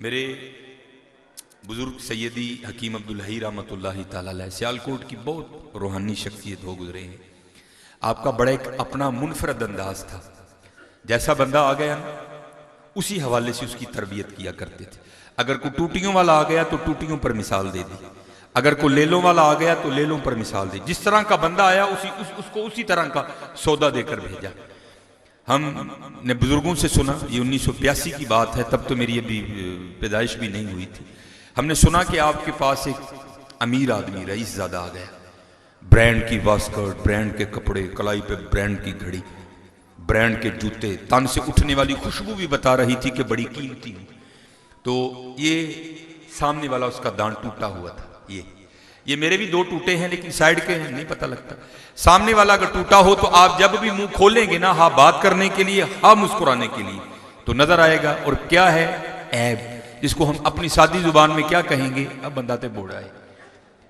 मेरे बुजुर्ग सैयदी हकीम अब्दुल हई रहमतुल्लाहि ताला अलैह सियालकोट की बहुत रूहानी शख्सियत हो गुजरे हैं। आपका बड़ा एक अपना मुनफरद अंदाज था। जैसा बंदा आ गया ना उसी हवाले से उसकी तरबियत किया करते थे। अगर कोई टूटियों वाला आ गया तो टूटियों पर मिसाल दे दी, अगर कोई लेलों वाला आ गया तो लेलों पर मिसाल दी। जिस तरह का बंदा आया उसको उसी तरह का सौदा देकर भेजा। हमने बुजुर्गों से सुना, ये 1982 की बात है, तब तो मेरी अभी पैदाइश भी नहीं हुई थी। हमने सुना कि आपके पास एक अमीर आदमी रईस ज़्यादा आ गया, ब्रांड की वास्कट, ब्रांड के कपड़े, कलाई पे ब्रांड की घड़ी, ब्रांड के जूते, तन से उठने वाली खुशबू भी बता रही थी कि बड़ी कीमती। तो ये सामने वाला उसका दांत टूटा हुआ था। ये मेरे भी दो टूटे हैं लेकिन साइड के हैं, नहीं पता लगता। सामने वाला अगर टूटा हो तो आप जब भी मुंह खोलेंगे ना, हाँ बात करने के लिए, हाँ मुस्कुराने के लिए, तो नजर आएगा। और क्या है ऐब, जिसको हम अपनी सादी जुबान में क्या कहेंगे, अब बंदा ते बोड़ा है।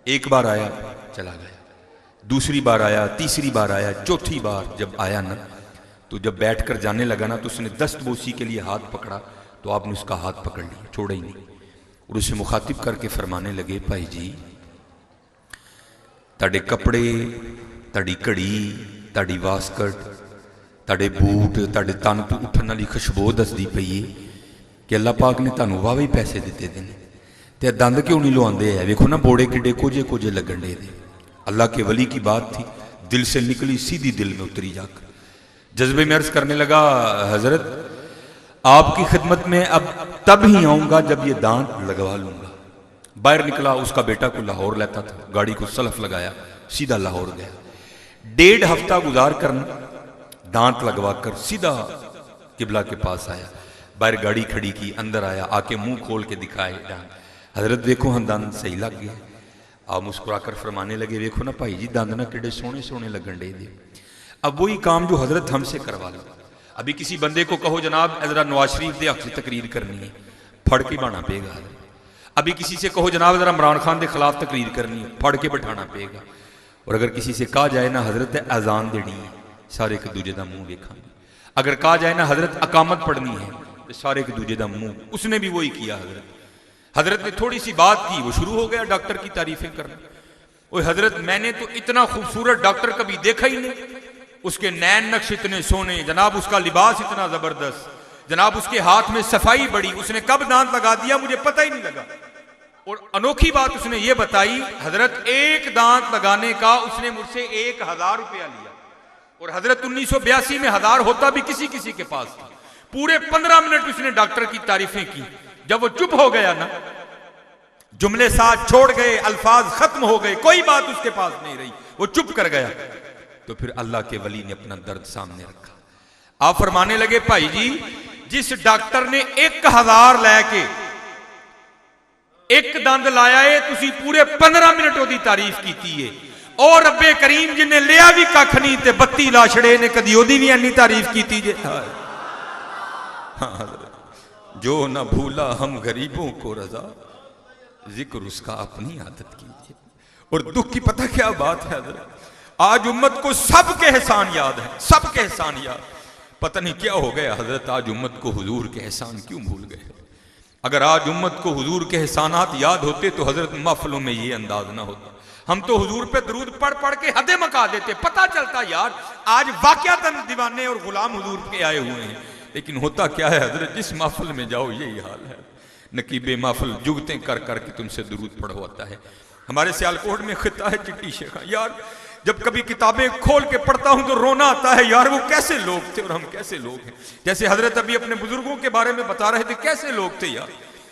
एक बार आया चला गया, दूसरी बार आया, तीसरी बार आया, चौथी बार जब आया ना, तो जब बैठकर जाने लगा ना, तो उसने दस्तबोसी के लिए हाथ पकड़ा, तो आपने उसका हाथ पकड़ लिया, छोड़ा ही नहीं, और उसे मुखातिब करके फरमाने लगे, भाई जी ताड़े कपड़े, ताड़ी घड़ी, ताड़ी वास्कट, ताड़े बूट, ताड़े तन तो उठने वाली खुशबू दसदी पई है कि अल्लाह पाक ने तुहानू वाह पैसे दिते दे ने, ते दंद क्यों नहीं लुआंदे है? वेखो ना बोड़े किड्डे कोजे कोजे लगन दे। अल्लाह के वली की बात थी, दिल से निकली सीधी दिल में उतरी जाकर। जज्बे में अर्ज करने लगा, हजरत आपकी खिदमत में अब तब ही आऊंगा जब ये दांत लगवा लूंगा। बाहर निकला, उसका बेटा को लाहौर लेता था, गाड़ी को सलफ लगाया, सीधा लाहौर गया। 1.5 हफ्ता गुजार कर दांत लगवा कर सीधा किबला के पास आया, बाहर गाड़ी खड़ी की, अंदर आया, आके मुंह खोल के दिखाए दांत। हजरत देखो हाँ दांत सही लग गया। आप मुस्कुराकर फरमाने लगे, देखो ना भाई जी दांत ना किड़े सोने सोने लगन डे दे। अब वही काम जो हजरत हमसे करवा लो। अभी किसी बंदे को कहो जनाब जरा नवाज शरीफ के हक से तकरीर करनी है, फड़ के बहाना पेगा। अभी किसी से कहो जनाब जरा इमरान खान के खिलाफ तकरीर करनी है, फड़ के बैठाना पेगा। और अगर किसी से कहा जाए ना हजरत अजान देनी है, सारे एक दूजे का मुंह देखा। अगर कहा जाए ना हजरत अकामत पढ़नी है, तो सारे एक दूजे का मुंह, उसने भी वही किया। हजरत ने थोड़ी सी बात की, वो शुरू हो गया डॉक्टर की तारीफें करना। ओए हजरत मैंने तो इतना खूबसूरत डॉक्टर कभी देखा ही नहीं, उसके नैन नक्श इतने सोने, जनाब उसका लिबास इतना जबरदस्त, जनाब उसके हाथ में सफाई बड़ी, उसने कब दांत लगा दिया मुझे पता ही नहीं लगा। और अनोखी बात उसने ये बताई, हजरत एक दांत लगाने का उसने मुझसे 1000 रुपया लिया। और हजरत 1982 में 1000 होता भी किसी किसी के पास था। पूरे 15 मिनट उसने डॉक्टर की तारीफें की। जब वो चुप हो गया ना, जुमले साथ छोड़ गए, अल्फाज खत्म हो गए, कोई बात उसके पास नहीं रही, वो चुप कर गया, तो फिर अल्लाह के वली ने अपना दर्द सामने रखा। आप फरमाने लगे, भाई जी जिस डॉक्टर ने 1000 लैके एक दंद लाया है, तुसी पूरे 15 मिनट ओदी तारीफ की है। और रब्बे करीम जिन्हें लिया भी कख नहीं ते 32 ला छड़े ने, कदी ओदी भी इन्नी तारीफ की जे। हाँ, जो न भूला हम गरीबों को रजा, जिक्र उसका अपनी आदत कीजिए। और दुख की पता क्या बात है हजरत, आज उम्मत को सबके एहसान याद है, सबके एहसान याद। पता नहीं क्या हो गया हजरत, आज उम्मत को हुजूर के एहसान क्यों भूल गए। अगर आज उम्मत को हुजूर के एहसानात याद होते तो हजरत महफिलों में ये अंदाज ना होता। हम तो हुजूर पे दरूद पढ़ पढ़ के हदें मका देते, पता चलता यार आज वाकयातन दीवाने और गुलाम हुजूर के आए हुए हैं। लेकिन होता क्या है हजरत, जिस महफिल में जाओ यही हाल है, नकीबे महफिल जुगतें कर करके तुमसे दरूद पढ़वाता है। हमारे सियालकोट में खिता है चिट्टी शेखा, यार जब कभी किताबें खोल के पढ़ता हूं तो रोना आता है, यार वो कैसे लोग थे और हम कैसे लोग हैं। जैसे हजरत अभी अपने बुजुर्गों के बारे में बता रहे थे, कैसे लोग थे यार,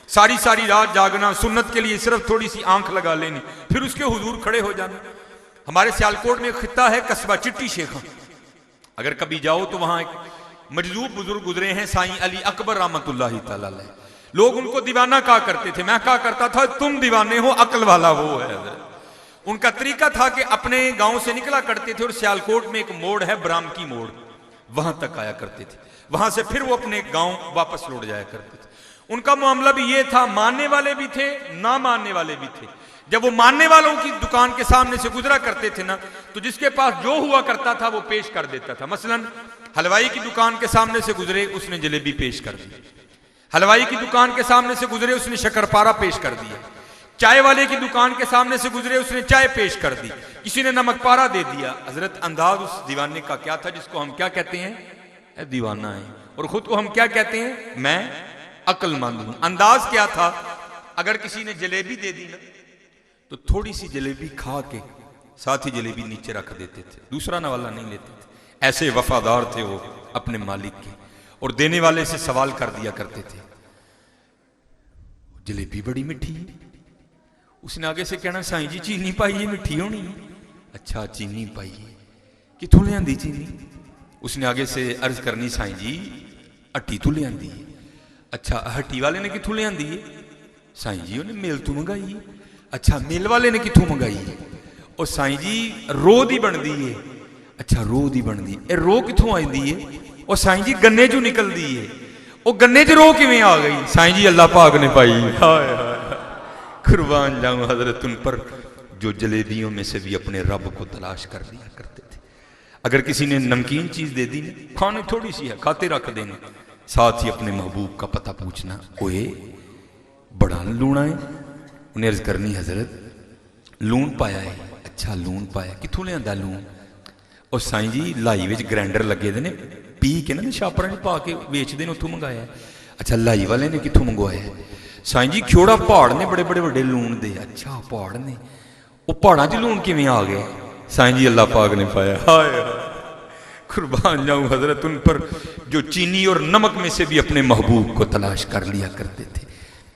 सारी सारी रात जागना, सुन्नत के लिए सिर्फ थोड़ी सी आंख लगा लेनी, फिर उसके हुजूर खड़े हो जाना। हमारे सियालकोट में खिता है कस्बा चिट्टी शेखा, अगर कभी जाओ तो वहां एक मजलूब बुजुर्ग गुजरे हैं, साईं अली अकबर रहमतुल्लाहि ताला अलैह। लोग उनको दीवाना कहा करते थे, मैं कहा करता था तुम दीवाने हो, अकल वाला वो है। उनका तरीका था कि अपने गांव से निकला करते थे और सियालकोट में एक मोड़ है ब्राह्म की मोड़, वहां तक आया करते थे, वहां से फिर वो अपने गांव वापस लौट जाया करते थे। उनका मामला भी ये था, मानने वाले भी थे, ना मानने वाले भी थे। जब वो मानने वालों की दुकान के सामने से गुजरा करते थे ना, तो जिसके पास जो हुआ करता था वो पेश कर देता था। मसलन हलवाई की दुकान के सामने से गुजरे, उसने जलेबी पेश कर दी। हलवाई की दुकान के सामने से गुजरे, उसने शक्करपारा पेश कर दिया। चाय वाले की दुकान के सामने से गुजरे, उसने चाय पेश कर दी। किसी ने नमक पारा दे दिया। हजरत अंदाज उस दीवाने का क्या था जिसको हम क्या कहते हैं? दीवाना है। और खुद को हम क्या कहते हैं? मैं अक्लमंद हूं। अंदाज क्या था? अगर किसी ने जलेबी दे दी ना तो थोड़ी सी जलेबी खा के साथ ही जलेबी नीचे रख देते थे, दूसरा नवाला नहीं लेते थे। ऐसे वफादार थे वो अपने मालिक के। और देने वाले से सवाल कर दिया करते थे, जलेबी बड़ी मीठी है। उसने आगे से कहना, साईं जी चीनी पाई है, मीठी होनी है। अच्छा चीनी पाई है, कितों लियांदी चीनी? उसने आगे से अर्ज करनी, साईं जी हट्टी तो लियांदी है। अच्छा हट्टी वाले ने कितों लियांदी है? साईं जी उन्हें मेल तो मंगाई है। अच्छा मेल वाले ने कितों मंगाई है? और साईं जी रो दी बनती है। अच्छा रो दी बनती है, रो कितों आती है? और साईं जी गन्ने चो निकलती है। और गन्ने च रो किवें आ गई? साईं जी अल्लाह पाक ने पाई। हाय हाय कुर्बान जाऊं हजरत उन पर जो जलेबियों में से भी अपने रब को तलाश कर लिया करते थे। अगर किसी ने नमकीन चीज दे दी, खाने थोड़ी सी है, खाते रख देना, साथ ही अपने महबूब का पता पूछना, ओए बड़ा लूना है। उन्हें अर्ज करनी, हजरत लून पाया है। अच्छा लून पाया, कितों लियांदा लून? और साईं जी लाई विच ग्राइंडर लगे दे ने, पी के ना छापरां च पा के वेचदे ने, उत्थों मंगाया। अच्छा लाई वाले ने कितों मंगवाया? साईं जी खियोड़ा पहाड़ ने बड़े बड़े बड़े लून दे। अच्छा पहाड़ ने, वो पहाड़ा च लून किवें आ गए? साईं जी अल्लाह पाक ने पाया। हाय कुर्बान जाऊं हजरत उन पर जो चीनी और नमक में से भी अपने महबूब को तलाश कर लिया करते थे।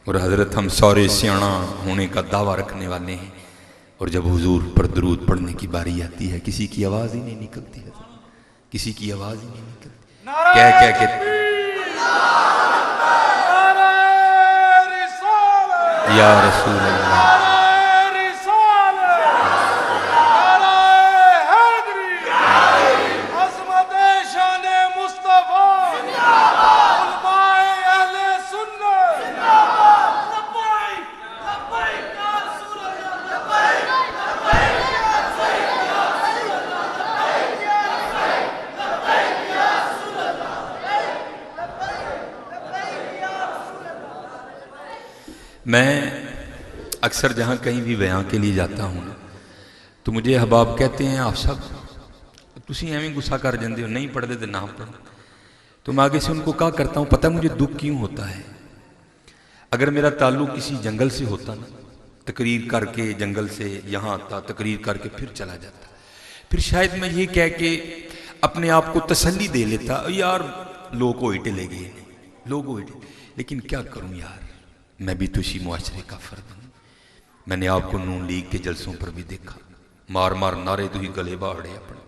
और हजरत हम सारे सियाणा होने का दावा रखने वाले हैं, और जब हुजूर पर दरूद पढ़ने की बारी आती है किसी की आवाज ही नहीं निकलती है, किसी की आवाज ही नहीं निकलती। कह कह के या रसूल अल्लाह, मैं अक्सर जहाँ कहीं भी बयां के लिए जाता हूँ ना, तो मुझे अहबाब कहते हैं, आप सब तुसी एवं गुस्सा कर जाते हो, नहीं पढ़ते तो ना पढ़ो। तो मैं आगे से उनको क्या करता हूँ, पता मुझे दुख क्यों होता है? अगर मेरा ताल्लुक किसी जंगल से होता ना, तकरीर करके जंगल से यहाँ आता, तकरीर करके फिर चला जाता, फिर शायद मैं ये कह के अपने आप को तसल्ली दे लेता, यार लोग हो टिले गए, लोग हो। लेकिन क्या करूँ यार, मैं भी तो इसी मुआशरे का फर्द हूँ। मैंने आपको नून लीग के जलसों पर भी देखा, मार मार नारे तुही गले बाहड़े अपने।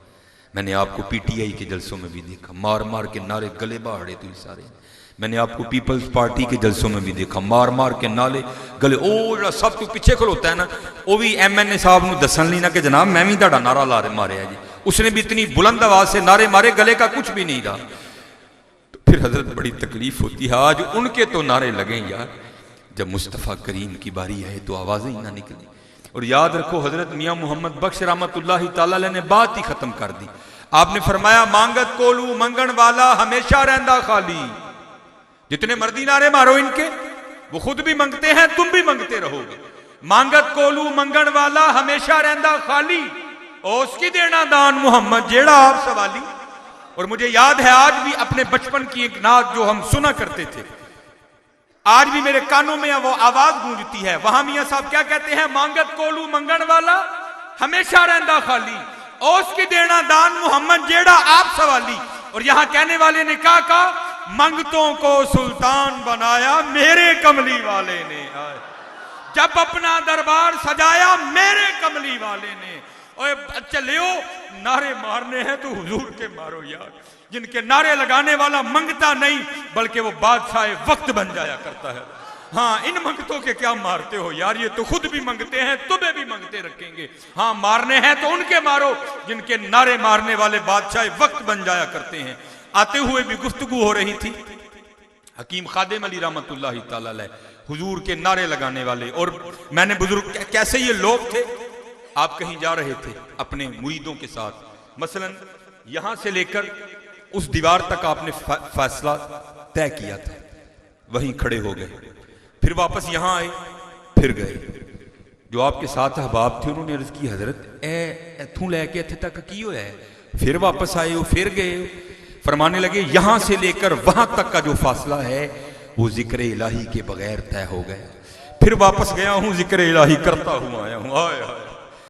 मैंने आपको पीटीआई के जलसों में भी देखा, मार मार के नारे गले बाहड़े तुही सारे। मैंने आपको पीपल्स पार्टी के जलसों में भी देखा, मार मार के नाले गले। ओ जो सब तो पीछे खलोता है ना, वो भी MNA साहब को दसन ली ना कि जनाब मैं भी तुहाडा नारा ला मारे है जी। उसने भी इतनी बुलंद आवाज से नारे मारे, गले का कुछ भी नहीं रहा। तो फिर हजरत बड़ी तकलीफ होती है, आज उनके तो नारे लगे यार, जब मुस्तफ़ा करीम की बारी आए तो आवाज़ें ही ना निकली। और याद रखो हजरत मियाँ मोहम्मद बख्श रहमतुल्लाहि ताला अलैह ने बात ही खत्म कर दी। आपने फरमाया, मांगत कोलू मंगन वाला हमेशा रहंदा खाली। जितने मर्दी नारे मारो इनके, वो खुद भी मांगते हैं, तुम भी मांगते रहोगे। मांगत कोलू मंगन वाला हमेशा रहंदा खाली, और उसकी देना दान मोहम्मद जेड़ा आप सवाली। और मुझे याद है आज भी अपने बचपन की एक नात जो हम सुना करते थे, आज भी मेरे कानों में वो आवाज गूंजती है। वहां मियां साहब क्या कहते हैं, मांगत कोलू मंगन वाला हमेशा रहंदा खाली, और उसकी देना दान मोहम्मद जेड़ा आप सवाली। और यहां कहने वाले ने क्या कहा, मंगतों को सुल्तान बनाया मेरे कमली वाले ने, जब अपना दरबार सजाया मेरे कमली वाले ने। और चलियो नारे मारने हैं तो हुजूर के मारो यार, जिनके नारे लगाने वाला मंगता नहीं बल्कि वो बादशाह वक्त बन जाया करता है। हाँ, इन मंगतों के क्या मारते हो यार, ये तो खुद भी मंगते हैं, तुम्हें भी मंगते रखेंगे। हाँ, मारने हैं तो उनके मारो जिनके नारे मारने वाले बादशाह वक्त बन जाया करते हैं। आते हुए भी गुफ्तगू हो रही थी, हकीम खादिम अली रहमतुल्लाहि ताला अलैह हुजूर के नारे लगाने वाले। और मैंने बुजुर्ग कैसे ये लोग थे, आप कहीं जा रहे थे अपने मुरीदों के साथ, मसलन यहां से लेकर उस दीवार तक आपने फैसला तय किया था, वहीं खड़े हो गए। फिर वापस यहाँ आए, फिर गए। जो आपके साथ अहबाब थे उन्होंने अर्ज की, हजरत इथों लैके इत्थे तक की होया है? फिर वापस आए हो, फिर गए हो। फरमाने लगे यहां से लेकर वहां तक का जो फासला है वो जिक्र इलाही के बगैर तय हो गया। फिर वापस गया हूं, जिक्र इलाही करता हुआ आया हूं। आए हाय।